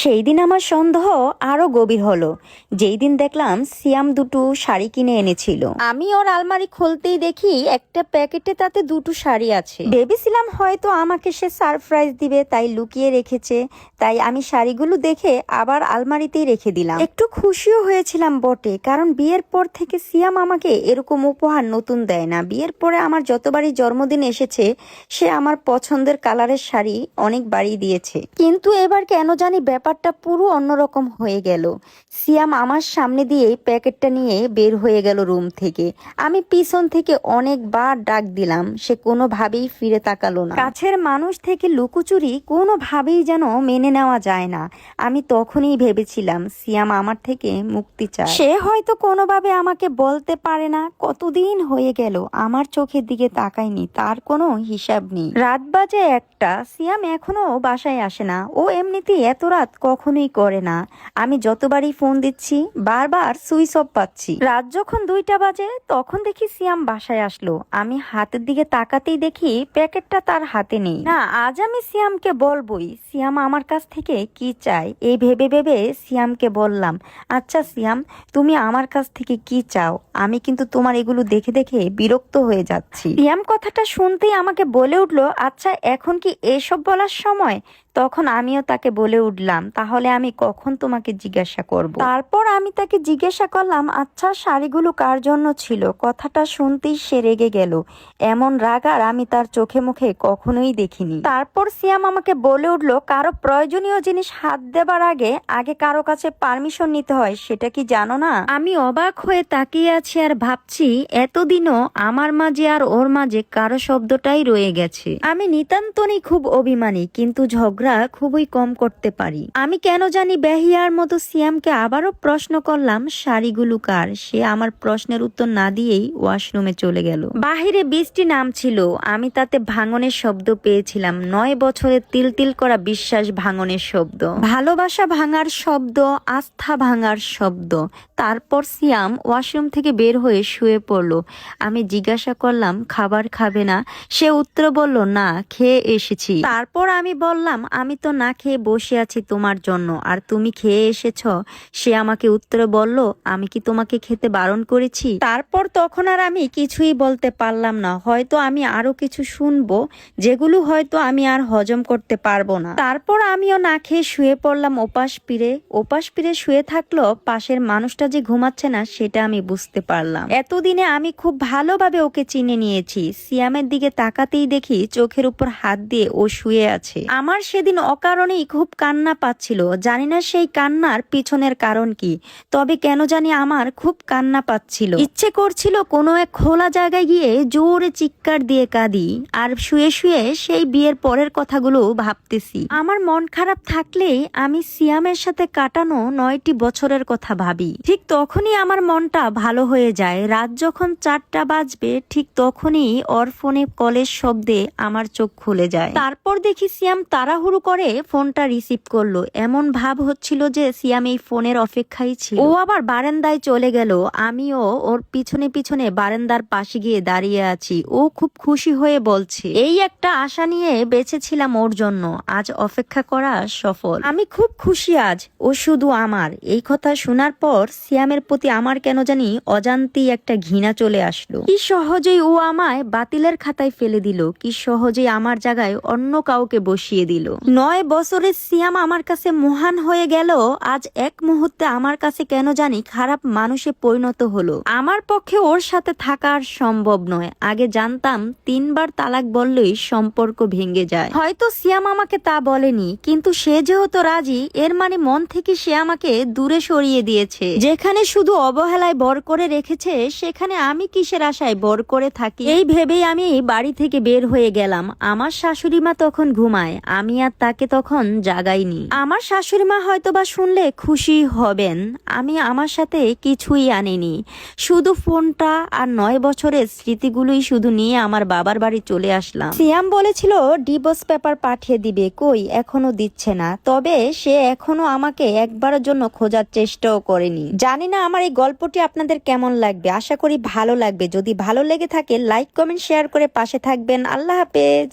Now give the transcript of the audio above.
সেই দিন আমার সন্দেহ আরো গভীর হলো যেই দিন দেখলাম সিয়াম দুটো শাড়ি কিনে এনেছিল। আমি ওর আলমারি খুলতেই দেখি একটা প্যাকেটে তাতে দুটো শাড়ি আছে। ভেবেছিলাম হয়তো আমাকে সে সারপ্রাইজ দিবে, তাই লুকিয়ে রেখেছে। তাই আমি শাড়িগুলো দেখে আবার আলমারিতেই রেখে দিলাম। একটু খুশিও হয়েছিলাম বটে, কারণ বিয়ের পর থেকে সিয়াম আমাকে এরকম উপহার নতুন দেয় না। বিয়ের পরে আমার যতবারই জন্মদিন এসেছে সে আমার পছন্দের কালারের শাড়ি অনেক বাড়িয়ে দিয়েছে, কিন্তু এবার কেন জানি ব্যাপারটা পুরো অন্যরকম হয়ে গেল। সিয়াম আমার সামনে দিয়ে প্যাকেটটা নিয়ে বের হয়ে গেল রুম থেকে। আমি পিছন থেকে অনেকবার ডাক দিলাম, সে কোনোভাবেই ফিরে তাকালো না। কাছের মানুষ থেকে লুকোচুরি কোনোভাবেই যেন মেনে নেওয়া যায় না। আমি তখনই ভেবেছিলাম সিয়াম আমার থেকে মুক্তি চায়। সে হয়তো কোনোভাবে আমাকে বলতে পারে না কতদিন হয়ে গেল আমার চোখের দিকে তাকায়নি, তার কোনো হিসাব নেই। রাত বাজে 1টা, সিয়াম এখনো বাসায় আসে না। ও এমনিতেই এত রাত কখনোই করে না। আমি যতবারই ফোন দিচ্ছি বারবার সুইচ অফ পাচ্ছি। রাত যখন 2টা বাজে তখন দেখি সিয়াম বাসায় আসলো। আমি হাতের দিকে তাকাতেই দেখি প্যাকেটটা তার হাতে নেই। না, আজ আমি সিয়ামকে বলবই সিয়াম আমার কাছ থেকে কি চায়। এই ভেবে ভেবে সিয়ামকে বললাম, আচ্ছা সিয়াম, তুমি আমার কাছ থেকে কি চাও? আমি কিন্তু তোমার এগুলো দেখে দেখে বিরক্ত হয়ে যাচ্ছি। সিয়াম কথাটা শুনতেই আমাকে বলে উঠলো, আচ্ছা এখন কি এসব বলার সময়? তখন আমিও তাকে বলে উঠলাম, তাহলে আমি কখন তোমাকে জিজ্ঞাসা করব? তারপর আমি তাকে জিজ্ঞাসা করলাম, আচ্ছা শাড়িগুলো কার জন্য ছিল? কথাটা শুনতেই সে রেগে গেল। এমন রাগ আর আমি তার চোখে মুখে কখনোই দেখিনি। তারপর সিয়াম আমাকে বলে উঠলো, কারো প্রয়োজনীয় জিনিস হাত দেবার আগে আগে কারো কাছে পারমিশন নিতে হয়, সেটা কি জানো না? আমি অবাক হয়ে তাকিয়ে আছি আর ভাবছি এতদিনও আমার মাঝে আর ওর মাঝে কারো শব্দটাই রয়ে গেছে। আমি নিতান্তনই খুব অভিমানী, কিন্তু ঝগড়া খুবই কম করতে পারি। আমি কেন জানি বেহিয়ার মতো সিয়ামকে আবারও প্রশ্ন করলাম, শাড়িগুলো কার? সে আমার প্রশ্নের উত্তর না দিয়েই ওয়াশরুমে চলে গেল। বাহিরে বৃষ্টি নামছিল, আমি তাতে ভাঙনের শব্দ পেয়েছিলাম। 9 বছরের তিল তিল করা বিশ্বাস ভাঙনের শব্দ, ভালোবাসা ভাঙার শব্দ, আস্থা ভাঙার শব্দ। তারপর সিয়াম ওয়াশরুম থেকে বের হয়ে শুয়ে পড়লো। আমি জিজ্ঞাসা করলাম, খাবার খাবে না? সে উত্তর বলল, না, খেয়ে এসেছি। তারপর আমি বললাম, আমি তো না খেয়ে বসে আছি তোমার জন্য, আর তুমি খেয়ে এসেছ। সে আমাকে উত্তরে বলল, আমি কি তোমাকে খেতে বারণ করেছি? তারপর তখন আর আমি কিছুই বলতে পারলাম না। হয়তো আমি আরো কিছু শুনবো যেগুলো হয়তো আমি আর হজম করতে পারবো না। তারপর আমিও না খেয়ে শুয়ে পড়লাম ওপাশ ফিরে শুয়ে থাকলো। পাশের মানুষটা যে ঘুমাচ্ছে না সেটা আমি বুঝতে পারলাম। এতদিনে আমি খুব ভালোভাবে ওকে চিনে নিয়েছি। সিয়ামের দিকে তাকাতেই দেখি চোখের উপর হাত দিয়ে ও শুয়ে আছে। আমার সেদিন অকারণেই খুব কান্না পাচ্ছিল। জানি না সেই কান্নার পিছনের কারণ কি, তবে কেন জানি আমার খুব কান্না পাচ্ছিল। ইচ্ছে করছিল কোনো এক খোলা জায়গায় গিয়ে জোরে চিৎকার দিয়ে কাঁদি, আর শুয়ে শুয়ে সেই বিয়ের পরের কথাগুলো ভাবতেছি। আমার মন খারাপ থাকলেই আমি সিয়ামের সাথে কাটানো 9টি বছরের কথা ভাবি। ঠিক তখনই আমার মনটা ভালো হয়ে যায়। রাত যখন 4টা বাজবে ঠিক তখনই ওর ফোনে কলের শব্দে আমার চোখ খুলে যায়। তারপর দেখি সিয়াম তাড়াহুড়ো করে ফোনটা রিসিভ করলো। এমন ভাব হচ্ছিল যে সিয়াম এই ফোনের অপেক্ষায় ছিল। ও আবার বারান্দায় চলে গেল। আমিও ওর পিছনে পিছনে বারান্দার পাশে গিয়ে দাঁড়িয়ে আছি। ও খুব খুশি হয়ে বলছে, এই একটা আশা নিয়ে বেঁচেছিলাম ওর জন্য, আজ অপেক্ষা করা সফল। আমি খুব খুশি আজ ও শুধু আমার। এই কথা শোনার পর সিয়ামের প্রতি আমার কেন জানি অজান্তেই একটা ঘৃণা চলে আসলো। কি সহজেই ও আমায় বাতিলের খাতায় ফেলে দিল, কি সহজেই আমার জায়গায় অন্য কাউকে বসিয়ে দিল। 9 বছরের সিয়াম আমার কাছে মহান হয়ে গেল, আজ এক মুহূর্তে আমার কাছে কেন জানি খারাপ মানুষে পরিণত হলো। আমার পক্ষে ওর সাথে থাকা আর সম্ভব নয়। আগে জানতাম 3বার তালাক বললেই সম্পর্ক ভেঙে যায়। হয়তো সিয়াম আমাকে তা বলেনি, কিন্তু সে যেহেতু রাজি, এর মানে মন থেকে সে আমাকে দূরে সরিয়ে দিয়েছে। যেখানে শুধু অবহেলায় বর করে রেখেছে, সেখানে আমি কিসের আশায় বর করে থাকি? এই ভেবেই আমি বাড়ি থেকে বের হয়ে গেলাম। আমার শাশুড়ি মা তখন ঘুমায়, আমি আর তাকে তখন জাগাইনি। আমার শাশুড়ি মা হয়তোবা শুনলে খুশি হবেন। আমি আমার সাথে কিছুই আনিনি, শুধু ফোনটা আর 9 বছরের স্মৃতিগুলোই শুধু নিয়ে আমার বাবার বাড়ি চলে আসলাম। সিয়াম বলেছিল ডিভোর্স পেপার পাঠিয়ে দিবে, কই এখনো দিচ্ছে না। তবে সে এখনো আমাকে একবারের জন্য খোঁজার চেষ্টাও করেনি। জানি না আমার এই গল্পটি আপনাদের কেমন লাগবে, আশা করি ভালো লাগবে। যদি ভালো লেগে থাকে লাইক কমেন্ট শেয়ার করে পাশে থাকবেন। আল্লাহ হাফেজ।